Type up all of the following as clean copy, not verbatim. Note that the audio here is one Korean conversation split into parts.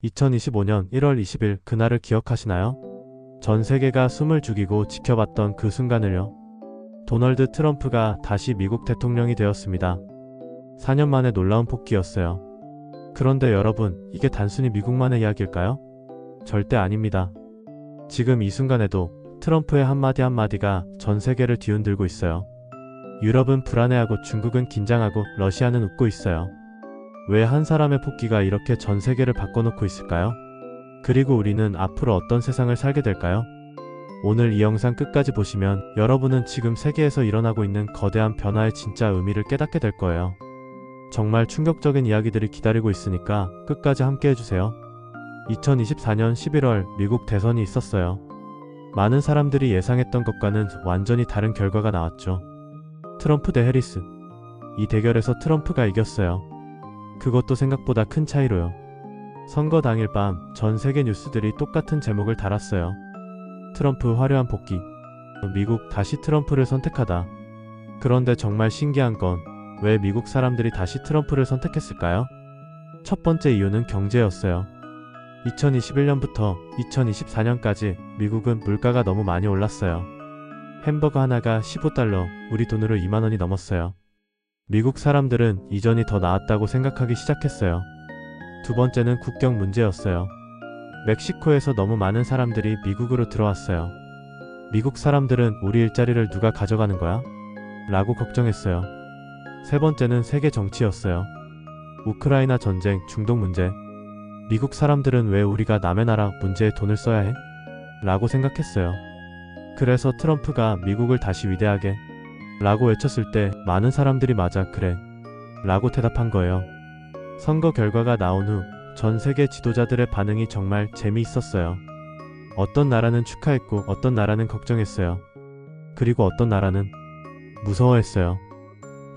2025년 1월 20일 그날을 기억하시나요? 전 세계가 숨을 죽이고 지켜봤던 그 순간을요. 도널드 트럼프가 다시 미국 대통령이 되었습니다. 4년 만에 놀라운 폭기였어요. 그런데 여러분, 이게 단순히 미국만의 이야기일까요? 절대 아닙니다. 지금 이 순간에도 트럼프의 한마디 한마디가 전 세계를 뒤흔들고 있어요. 유럽은 불안해하고 중국은 긴장하고 러시아는 웃고 있어요. 왜 한 사람의 폭기가 이렇게 전 세계를 바꿔놓고 있을까요? 그리고 우리는 앞으로 어떤 세상을 살게 될까요? 오늘 이 영상 끝까지 보시면 여러분은 지금 세계에서 일어나고 있는 거대한 변화의 진짜 의미를 깨닫게 될 거예요. 정말 충격적인 이야기들이 기다리고 있으니까 끝까지 함께 해주세요. 2024년 11월 미국 대선이 있었어요. 많은 사람들이 예상했던 것과는 완전히 다른 결과가 나왔죠. 트럼프 대 해리스. 이 대결에서 트럼프가 이겼어요. 그것도 생각보다 큰 차이로요. 선거 당일 밤 전 세계 뉴스들이 똑같은 제목을 달았어요. 트럼프 화려한 복귀. 미국 다시 트럼프를 선택하다. 그런데 정말 신기한 건 왜 미국 사람들이 다시 트럼프를 선택했을까요? 첫 번째 이유는 경제였어요. 2021년부터 2024년까지 미국은 물가가 너무 많이 올랐어요. 햄버거 하나가 15달러, 우리 돈으로 2만 원이 넘었어요. 미국 사람들은 이전이 더 나았다고 생각하기 시작했어요. 두 번째는 국경 문제였어요. 멕시코에서 너무 많은 사람들이 미국으로 들어왔어요. 미국 사람들은 우리 일자리를 누가 가져가는 거야? 라고 걱정했어요. 세 번째는 세계 정치였어요. 우크라이나 전쟁, 중동 문제. 미국 사람들은 왜 우리가 남의 나라 문제에 돈을 써야 해? 라고 생각했어요. 그래서 트럼프가 미국을 다시 위대하게 라고 외쳤을 때 많은 사람들이 맞아, 그래 라고 대답한 거예요. 선거 결과가 나온 후 전 세계 지도자들의 반응이 정말 재미있었어요. 어떤 나라는 축하했고 어떤 나라는 걱정했어요. 그리고 어떤 나라는 무서워했어요.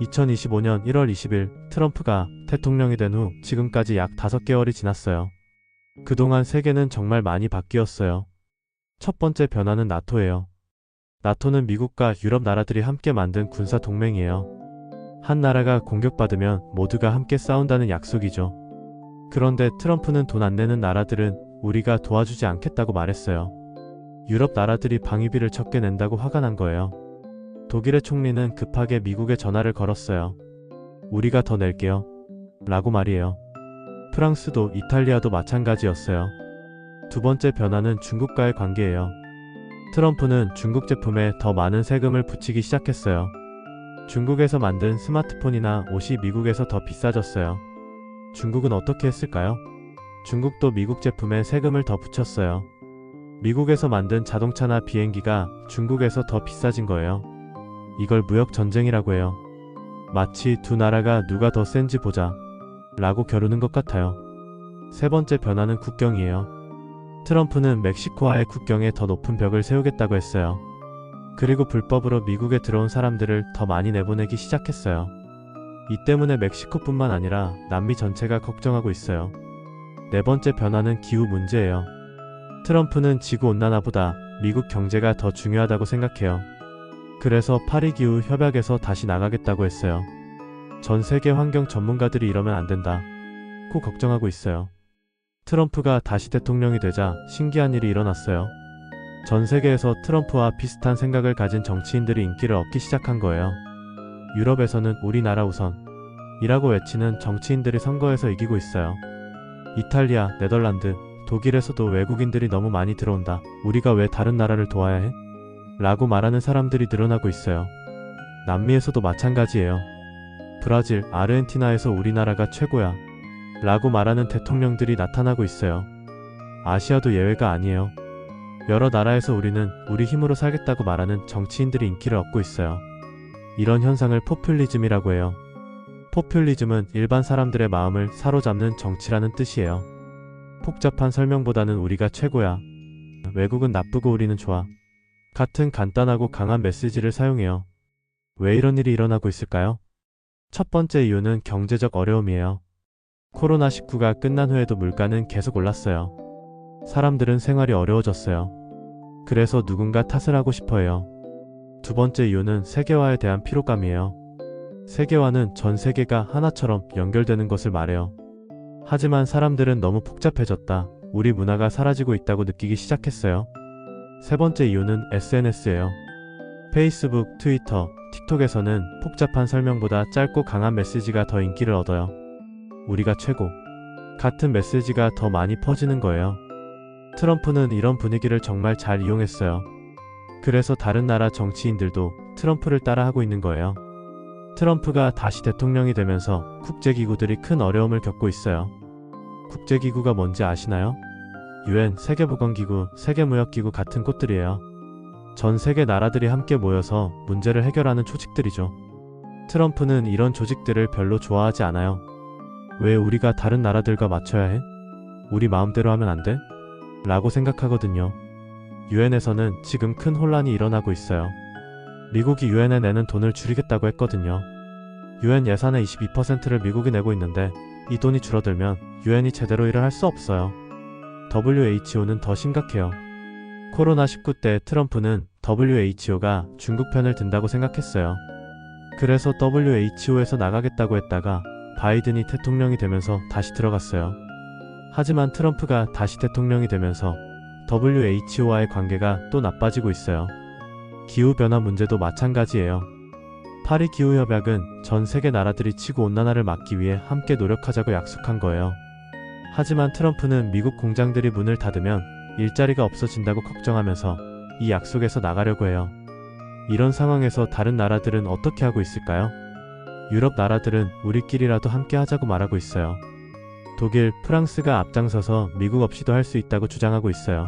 2025년 1월 20일 트럼프가 대통령이 된 후 지금까지 약 5개월이 지났어요. 그동안 세계는 정말 많이 바뀌었어요. 첫 번째 변화는 나토예요. 나토는 미국과 유럽 나라들이 함께 만든 군사 동맹이에요. 한 나라가 공격받으면 모두가 함께 싸운다는 약속이죠. 그런데 트럼프는 돈 안 내는 나라들은 우리가 도와주지 않겠다고 말했어요. 유럽 나라들이 방위비를 적게 낸다고 화가 난 거예요. 독일의 총리는 급하게 미국에 전화를 걸었어요. 우리가 더 낼게요. 라고 말이에요. 프랑스도 이탈리아도 마찬가지였어요. 두 번째 변화는 중국과의 관계예요. 트럼프는 중국 제품에 더 많은 세금을 붙이기 시작했어요. 중국에서 만든 스마트폰이나 옷이 미국에서 더 비싸졌어요. 중국은 어떻게 했을까요? 중국도 미국 제품에 세금을 더 붙였어요. 미국에서 만든 자동차나 비행기가 중국에서 더 비싸진 거예요. 이걸 무역 전쟁이라고 해요. 마치 두 나라가 누가 더 센지 보자 라고 겨루는 것 같아요. 세 번째 변화는 국경이에요. 트럼프는 멕시코와의 국경에 더 높은 벽을 세우겠다고 했어요. 그리고 불법으로 미국에 들어온 사람들을 더 많이 내보내기 시작했어요. 이 때문에 멕시코뿐만 아니라 남미 전체가 걱정하고 있어요. 네 번째 변화는 기후 문제예요. 트럼프는 지구온난화보다 미국 경제가 더 중요하다고 생각해요. 그래서 파리기후 협약에서 다시 나가겠다고 했어요. 전 세계 환경 전문가들이 이러면 안 된다 고 걱정하고 있어요. 트럼프가 다시 대통령이 되자 신기한 일이 일어났어요. 전 세계에서 트럼프와 비슷한 생각을 가진 정치인들이 인기를 얻기 시작한 거예요. 유럽에서는 우리나라 우선 이라고 외치는 정치인들이 선거에서 이기고 있어요. 이탈리아, 네덜란드, 독일에서도 외국인들이 너무 많이 들어온다. 우리가 왜 다른 나라를 도와야 해? 라고 말하는 사람들이 늘어나고 있어요. 남미에서도 마찬가지예요. 브라질, 아르헨티나에서 우리나라가 최고야 라고 말하는 대통령들이 나타나고 있어요. 아시아도 예외가 아니에요. 여러 나라에서 우리는 우리 힘으로 살겠다고 말하는 정치인들이 인기를 얻고 있어요. 이런 현상을 포퓰리즘이라고 해요. 포퓰리즘은 일반 사람들의 마음을 사로잡는 정치라는 뜻이에요. 복잡한 설명보다는 우리가 최고야, 외국은 나쁘고 우리는 좋아 같은 간단하고 강한 메시지를 사용해요. 왜 이런 일이 일어나고 있을까요? 첫 번째 이유는 경제적 어려움이에요. 코로나19가 끝난 후에도 물가는 계속 올랐어요. 사람들은 생활이 어려워졌어요. 그래서 누군가 탓을 하고 싶어 해요. 두 번째 이유는 세계화에 대한 피로감이에요. 세계화는 전 세계가 하나처럼 연결되는 것을 말해요. 하지만 사람들은 너무 복잡해졌다. 우리 문화가 사라지고 있다고 느끼기 시작했어요. 세 번째 이유는 SNS예요. 페이스북, 트위터, 틱톡에서는 복잡한 설명보다 짧고 강한 메시지가 더 인기를 얻어요. 우리가 최고. 같은 메시지가 더 많이 퍼지는 거예요. 트럼프는 이런 분위기를 정말 잘 이용했어요. 그래서 다른 나라 정치인들도 트럼프를 따라하고 있는 거예요. 트럼프가 다시 대통령이 되면서 국제기구들이 큰 어려움을 겪고 있어요. 국제기구가 뭔지 아시나요? UN, 세계보건기구, 세계무역기구 같은 곳들이에요. 전 세계 나라들이 함께 모여서 문제를 해결하는 조직들이죠. 트럼프는 이런 조직들을 별로 좋아하지 않아요. 왜 우리가 다른 나라들과 맞춰야 해? 우리 마음대로 하면 안 돼? 라고 생각하거든요. UN에서는 지금 큰 혼란이 일어나고 있어요. 미국이 UN에 내는 돈을 줄이겠다고 했거든요. UN 예산의 22%를 미국이 내고 있는데 이 돈이 줄어들면 UN이 제대로 일을 할 수 없어요. WHO는 더 심각해요. 코로나19 때 트럼프는 WHO가 중국 편을 든다고 생각했어요. 그래서 WHO에서 나가겠다고 했다가 바이든이 대통령이 되면서 다시 들어갔어요. 하지만 트럼프가 다시 대통령이 되면서 WHO와의 관계가 또 나빠지고 있어요. 기후변화 문제도 마찬가지예요. 파리 기후협약은 전 세계 나라들이 지구온난화를 막기 위해 함께 노력하자고 약속한 거예요. 하지만 트럼프는 미국 공장들이 문을 닫으면 일자리가 없어진다고 걱정하면서 이 약속에서 나가려고 해요. 이런 상황에서 다른 나라들은 어떻게 하고 있을까요? 유럽 나라들은 우리끼리라도 함께 하자고 말하고 있어요. 독일, 프랑스가 앞장서서 미국 없이도 할 수 있다고 주장하고 있어요.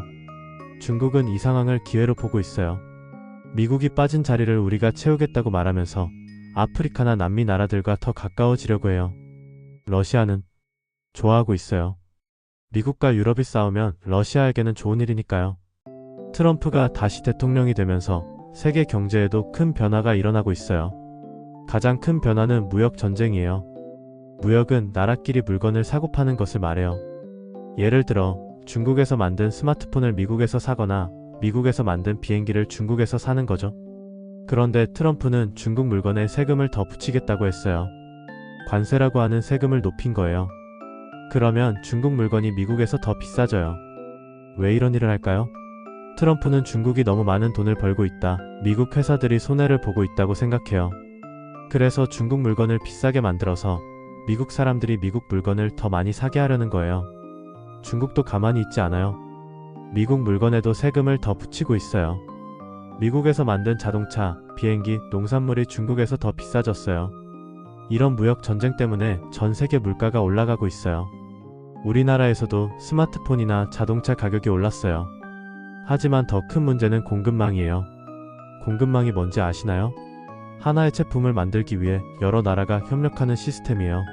중국은 이 상황을 기회로 보고 있어요. 미국이 빠진 자리를 우리가 채우겠다고 말하면서 아프리카나 남미 나라들과 더 가까워지려고 해요. 러시아는 좋아하고 있어요. 미국과 유럽이 싸우면 러시아에게는 좋은 일이니까요. 트럼프가 다시 대통령이 되면서 세계 경제에도 큰 변화가 일어나고 있어요. 가장 큰 변화는 무역 전쟁이에요. 무역은 나라끼리 물건을 사고 파는 것을 말해요. 예를 들어 중국에서 만든 스마트폰을 미국에서 사거나 미국에서 만든 비행기를 중국에서 사는 거죠. 그런데 트럼프는 중국 물건에 세금을 더 붙이겠다고 했어요. 관세라고 하는 세금을 높인 거예요. 그러면 중국 물건이 미국에서 더 비싸져요. 왜 이런 일을 할까요? 트럼프는 중국이 너무 많은 돈을 벌고 있다, 미국 회사들이 손해를 보고 있다고 생각해요. 그래서 중국 물건을 비싸게 만들어서 미국 사람들이 미국 물건을 더 많이 사게 하려는 거예요. 중국도 가만히 있지 않아요. 미국 물건에도 세금을 더 붙이고 있어요. 미국에서 만든 자동차, 비행기, 농산물이 중국에서 더 비싸졌어요. 이런 무역 전쟁 때문에 전 세계 물가가 올라가고 있어요. 우리나라에서도 스마트폰이나 자동차 가격이 올랐어요. 하지만 더 큰 문제는 공급망이에요. 공급망이 뭔지 아시나요? 하나의 제품을 만들기 위해 여러 나라가 협력하는 시스템이에요.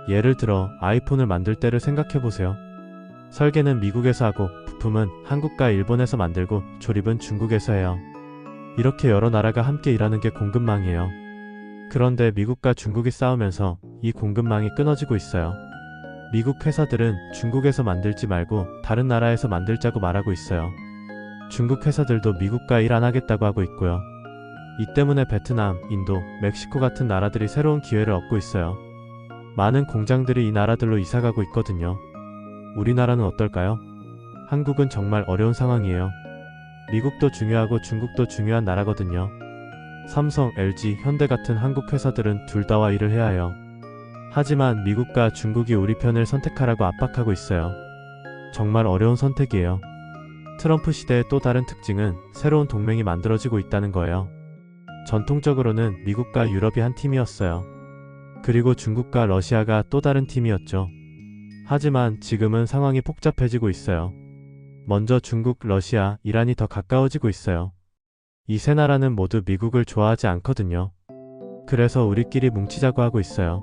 예를 들어 아이폰을 만들 때를 생각해보세요. 설계는 미국에서 하고 부품은 한국과 일본에서 만들고 조립은 중국에서 해요. 이렇게 여러 나라가 함께 일하는 게 공급망이에요. 그런데 미국과 중국이 싸우면서 이 공급망이 끊어지고 있어요. 미국 회사들은 중국에서 만들지 말고 다른 나라에서 만들자고 말하고 있어요. 중국 회사들도 미국과 일 안 하겠다고 하고 있고요. 이 때문에 베트남, 인도, 멕시코 같은 나라들이 새로운 기회를 얻고 있어요. 많은 공장들이 이 나라들로 이사가고 있거든요. 우리나라는 어떨까요? 한국은 정말 어려운 상황이에요. 미국도 중요하고 중국도 중요한 나라거든요. 삼성, LG, 현대 같은 한국 회사들은 둘 다와 일을 해야 해요. 하지만 미국과 중국이 우리 편을 선택하라고 압박하고 있어요. 정말 어려운 선택이에요. 트럼프 시대의 또 다른 특징은 새로운 동맹이 만들어지고 있다는 거예요. 전통적으로는 미국과 유럽이 한 팀이었어요. 그리고 중국과 러시아가 또 다른 팀이었죠. 하지만 지금은 상황이 복잡해지고 있어요. 먼저 중국, 러시아, 이란이 더 가까워지고 있어요. 이 세 나라는 모두 미국을 좋아하지 않거든요. 그래서 우리끼리 뭉치자고 하고 있어요.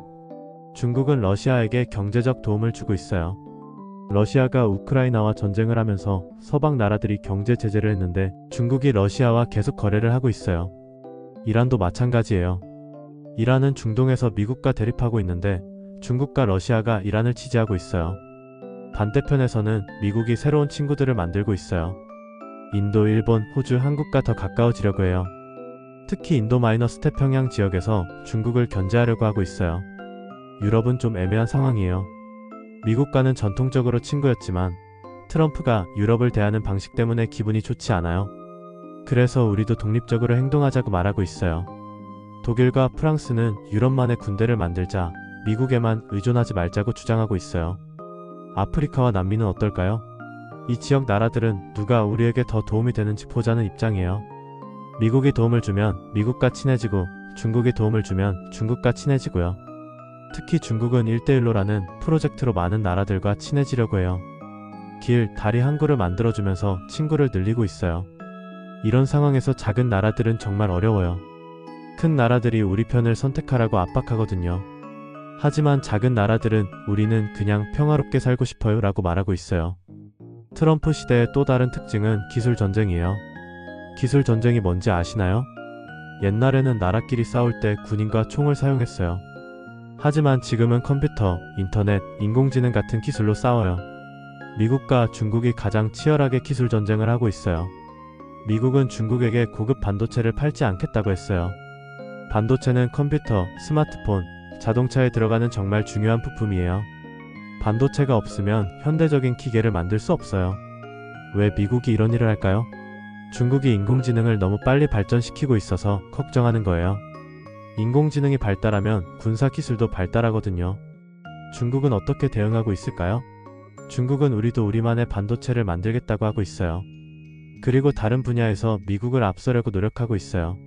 중국은 러시아에게 경제적 도움을 주고 있어요. 러시아가 우크라이나와 전쟁을 하면서 서방 나라들이 경제 제재를 했는데 중국이 러시아와 계속 거래를 하고 있어요. 이란도 마찬가지예요. 이란은 중동에서 미국과 대립하고 있는데 중국과 러시아가 이란을 지지하고 있어요. 반대편에서는 미국이 새로운 친구들을 만들고 있어요. 인도, 일본, 호주, 한국과 더 가까워지려고 해요. 특히 인도-마이너스 태평양 지역에서 중국을 견제하려고 하고 있어요. 유럽은 좀 애매한 상황이에요. 미국과는 전통적으로 친구였지만 트럼프가 유럽을 대하는 방식 때문에 기분이 좋지 않아요. 그래서 우리도 독립적으로 행동하자고 말하고 있어요. 독일과 프랑스는 유럽만의 군대를 만들자 미국에만 의존하지 말자고 주장하고 있어요. 아프리카와 남미는 어떨까요? 이 지역 나라들은 누가 우리에게 더 도움이 되는지 보자는 입장이에요. 미국이 도움을 주면 미국과 친해지고 중국이 도움을 주면 중국과 친해지고요. 특히 중국은 1대1로라는 프로젝트로 많은 나라들과 친해지려고 해요. 길, 다리, 항구를 만들어주면서 친구를 늘리고 있어요. 이런 상황에서 작은 나라들은 정말 어려워요. 큰 나라들이 우리 편을 선택하라고 압박하거든요. 하지만 작은 나라들은 우리는 그냥 평화롭게 살고 싶어요 라고 말하고 있어요. 트럼프 시대의 또 다른 특징은 기술 전쟁이에요. 기술 전쟁이 뭔지 아시나요? 옛날에는 나라끼리 싸울 때 군인과 총을 사용했어요. 하지만 지금은 컴퓨터, 인터넷, 인공지능 같은 기술로 싸워요. 미국과 중국이 가장 치열하게 기술 전쟁을 하고 있어요. 미국은 중국에게 고급 반도체를 팔지 않겠다고 했어요. 반도체는 컴퓨터, 스마트폰, 자동차에 들어가는 정말 중요한 부품이에요. 반도체가 없으면 현대적인 기계를 만들 수 없어요. 왜 미국이 이런 일을 할까요? 중국이 인공지능을 너무 빨리 발전시키고 있어서 걱정하는 거예요. 인공지능이 발달하면 군사기술도 발달하거든요. 중국은 어떻게 대응하고 있을까요? 중국은 우리도 우리만의 반도체를 만들겠다고 하고 있어요. 그리고 다른 분야에서 미국을 앞서려고 노력하고 있어요.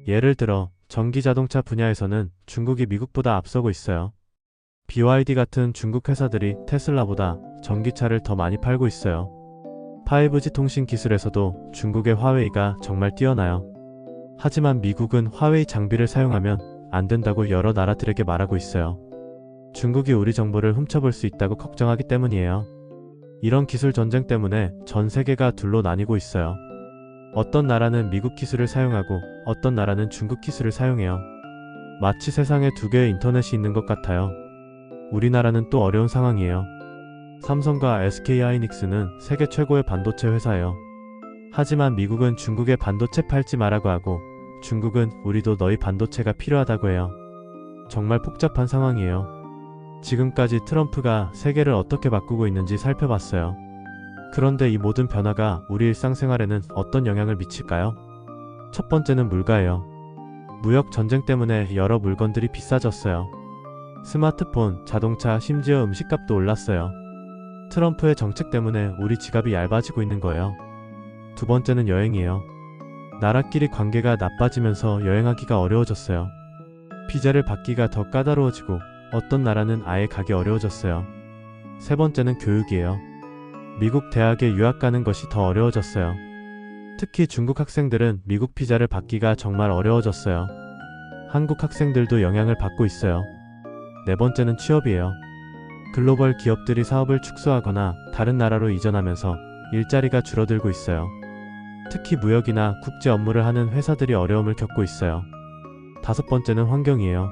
예를 들어 전기자동차 분야에서는 중국이 미국보다 앞서고 있어요. BYD 같은 중국 회사들이 테슬라보다 전기차를 더 많이 팔고 있어요. 5G 통신 기술에서도 중국의 화웨이가 정말 뛰어나요. 하지만 미국은 화웨이 장비를 사용하면 안 된다고 여러 나라들에게 말하고 있어요. 중국이 우리 정보를 훔쳐볼 수 있다고 걱정하기 때문이에요. 이런 기술 전쟁 때문에 전 세계가 둘로 나뉘고 있어요. 어떤 나라는 미국 기술을 사용하고 어떤 나라는 중국 기술을 사용해요. 마치 세상에 두 개의 인터넷이 있는 것 같아요. 우리나라는 또 어려운 상황이에요. 삼성과 SK하이닉스는 세계 최고의 반도체 회사예요. 하지만 미국은 중국에 반도체 팔지 말라고 하고 중국은 우리도 너희 반도체가 필요하다고 해요. 정말 복잡한 상황이에요. 지금까지 트럼프가 세계를 어떻게 바꾸고 있는지 살펴봤어요. 그런데 이 모든 변화가 우리 일상생활에는 어떤 영향을 미칠까요? 첫 번째는 물가예요. 무역 전쟁 때문에 여러 물건들이 비싸졌어요. 스마트폰, 자동차, 심지어 음식값도 올랐어요. 트럼프의 정책 때문에 우리 지갑이 얇아지고 있는 거예요. 두 번째는 여행이에요. 나라끼리 관계가 나빠지면서 여행하기가 어려워졌어요. 비자를 받기가 더 까다로워지고 어떤 나라는 아예 가기 어려워졌어요. 세 번째는 교육이에요. 미국 대학에 유학 가는 것이 더 어려워졌어요. 특히 중국 학생들은 미국 비자를 받기가 정말 어려워졌어요. 한국 학생들도 영향을 받고 있어요. 네 번째는 취업이에요. 글로벌 기업들이 사업을 축소하거나 다른 나라로 이전하면서 일자리가 줄어들고 있어요. 특히 무역이나 국제 업무를 하는 회사들이 어려움을 겪고 있어요. 다섯 번째는 환경이에요.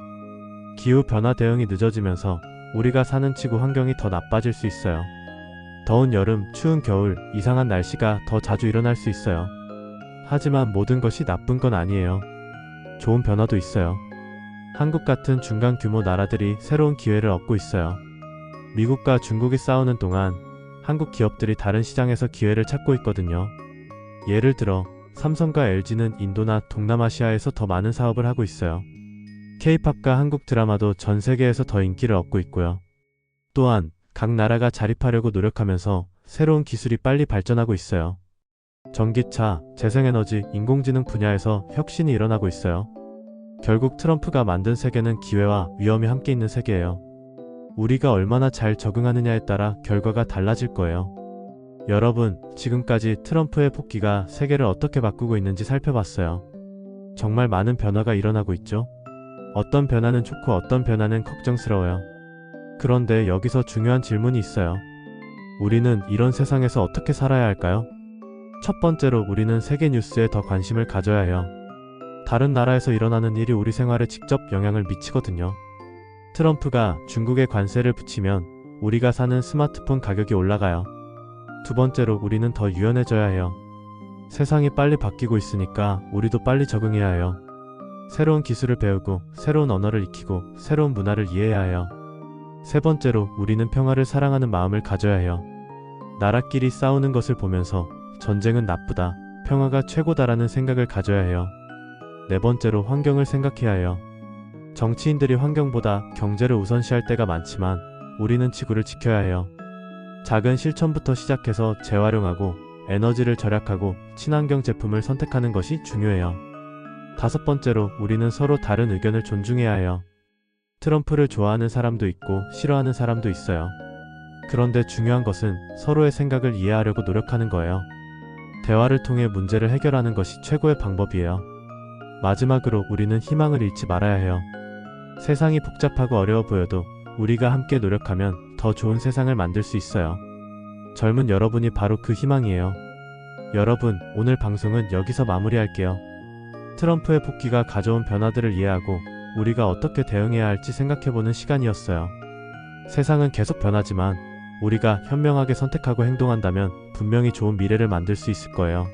기후변화 대응이 늦어지면서 우리가 사는 지구 환경이 더 나빠질 수 있어요. 더운 여름, 추운 겨울, 이상한 날씨가 더 자주 일어날 수 있어요. 하지만 모든 것이 나쁜 건 아니에요. 좋은 변화도 있어요. 한국 같은 중간 규모 나라들이 새로운 기회를 얻고 있어요. 미국과 중국이 싸우는 동안 한국 기업들이 다른 시장에서 기회를 찾고 있거든요. 예를 들어 삼성과 LG는 인도나 동남아시아에서 더 많은 사업을 하고 있어요. K-팝과 한국 드라마도 전 세계에서 더 인기를 얻고 있고요. 또한 각 나라가 자립하려고 노력하면서 새로운 기술이 빨리 발전하고 있어요. 전기차, 재생에너지, 인공지능 분야에서 혁신이 일어나고 있어요. 결국 트럼프가 만든 세계는 기회와 위험이 함께 있는 세계예요. 우리가 얼마나 잘 적응하느냐에 따라 결과가 달라질 거예요. 여러분, 지금까지 트럼프의 폭기가 세계를 어떻게 바꾸고 있는지 살펴봤어요. 정말 많은 변화가 일어나고 있죠? 어떤 변화는 좋고 어떤 변화는 걱정스러워요. 그런데 여기서 중요한 질문이 있어요. 우리는 이런 세상에서 어떻게 살아야 할까요? 첫 번째로 우리는 세계 뉴스에 더 관심을 가져야 해요. 다른 나라에서 일어나는 일이 우리 생활에 직접 영향을 미치거든요. 트럼프가 중국에 관세를 붙이면 우리가 사는 스마트폰 가격이 올라가요. 두 번째로 우리는 더 유연해져야 해요. 세상이 빨리 바뀌고 있으니까 우리도 빨리 적응해야 해요. 새로운 기술을 배우고 새로운 언어를 익히고 새로운 문화를 이해해야 해요. 세 번째로, 우리는 평화를 사랑하는 마음을 가져야 해요. 나라끼리 싸우는 것을 보면서 전쟁은 나쁘다, 평화가 최고다라는 생각을 가져야 해요. 네 번째로, 환경을 생각해야 해요. 정치인들이 환경보다 경제를 우선시할 때가 많지만 우리는 지구를 지켜야 해요. 작은 실천부터 시작해서 재활용하고 에너지를 절약하고 친환경 제품을 선택하는 것이 중요해요. 다섯 번째로, 우리는 서로 다른 의견을 존중해야 해요. 트럼프를 좋아하는 사람도 있고 싫어하는 사람도 있어요. 그런데 중요한 것은 서로의 생각을 이해하려고 노력하는 거예요. 대화를 통해 문제를 해결하는 것이 최고의 방법이에요. 마지막으로, 우리는 희망을 잃지 말아야 해요. 세상이 복잡하고 어려워 보여도 우리가 함께 노력하면 더 좋은 세상을 만들 수 있어요. 젊은 여러분이 바로 그 희망이에요. 여러분, 오늘 방송은 여기서 마무리할게요. 트럼프의 복귀가 가져온 변화들을 이해하고 우리가 어떻게 대응해야 할지 생각해보는 시간이었어요. 세상은 계속 변하지만 우리가 현명하게 선택하고 행동한다면 분명히 좋은 미래를 만들 수 있을 거예요.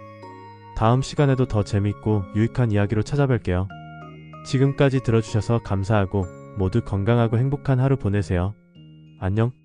다음 시간에도 더 재밌고 유익한 이야기로 찾아뵐게요. 지금까지 들어주셔서 감사하고 모두 건강하고 행복한 하루 보내세요. 안녕.